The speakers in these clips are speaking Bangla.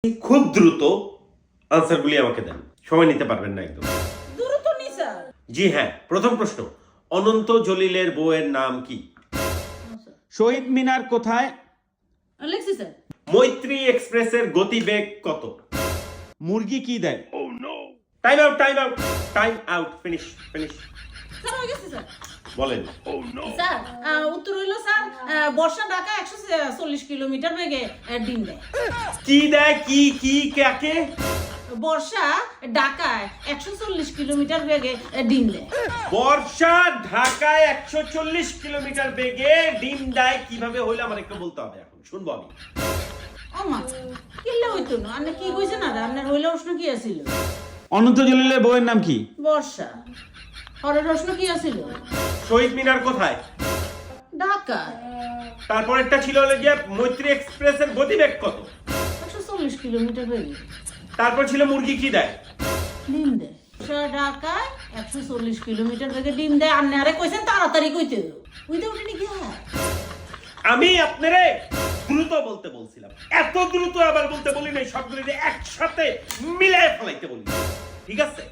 খুব দ্রুত আনসারগুলি আমাকে দেন, সময় নিতে পারবেন না একদম। দ্রুত নি স্যার। জি হ্যাঁ, প্রথম প্রশ্ন, অনন্ত জলিলের বউয়ের নাম কি? শহীদ মিনার কোথায়? লিখছি স্যার। মৈত্রী এক্সপ্রেসের গতিবেগ কত? মুরগি কি দেয়? Time out, time out, time out, finish finish. Sir হয়ে গেছে স্যার। বলেন। স্যার উত্তর হইল স্যার বর্ষা ঢাকা 140 কিলোমিটার বেগে ডিম দেয়। কি দেয়? কি কি কাকে? বর্ষা ঢাকায় 140 কিলোমিটার বেগে ডিম দেয়। বর্ষা ঢাকায় 140 কিলোমিটার বেগে ডিম দেয় কিভাবে হইলো আমার একটু বলতে হবে, এখন শুনবো আমি। ও মা, কিল্লে হইতো না। আপনি কি কইছে না আপনার হইলে প্রশ্ন কি আছিল? অনন্ত জলিলের বউয়ের নাম কি? বর্ষা। পরের প্রশ্ন কি আছিল? শহীদ মিনার কোথায়? ঢাকা। তারপরেরটা ছিল হলো গিয়ে মৈত্রী এক্সপ্রেসের গতিবেগ কত? 140 কিলোমিটার বেগে তারপর ছিল মুরগি কি দেয়? ডিম দেয়। বর্ষা ঢাকায় 140 কিলোমিটার বেগে ডিম দেয়। আপনি আরে কইছেন তাড়াতাড়ি কইতে। কইতে উঠেনি কি হয়? আমি আপনারে দ্রুত বলতে বলছিলাম, এত দ্রুত আবার বলতে বলি নাই, সবগুলো যে একসাথে মিলায় ফেলাইতে বলি, ঠিক আছে?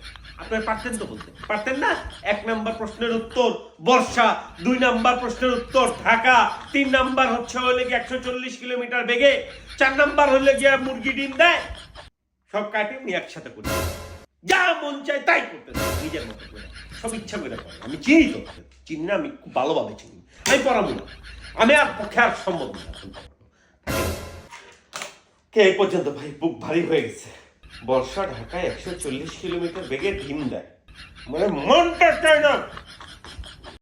আপনারা পারতেন তো বলতে, পারতেন না? 1 নাম্বার প্রশ্নের উত্তর বর্ষা, 2 নাম্বার প্রশ্নের উত্তর ঢাকা, 3 নাম্বার হচ্ছে হলে গিয়ে 140 কিলোমিটার বেগে, 4 নাম্বার হলে গিয়ে মুরগি ডিম দেয়। সব কাটে আমি একসাথে করি, যা মন চায় তাই করতে থাকি, নিজের মতো করে, সব ইচ্ছা করে করে। আমি চিনি তো, চিনি না, আমি খুব ভালোভাবে চিনি, আমি পড়াবো না, আমি আর পক্ষে আর সম্ভব না। কে এই পর্যন্ত ভাই বুক ভারী হয়ে গেছে। বর্ষা ঢাকায় 140 কিলোমিটার বেগে ডিম দেয়, মানে মনটা চায় না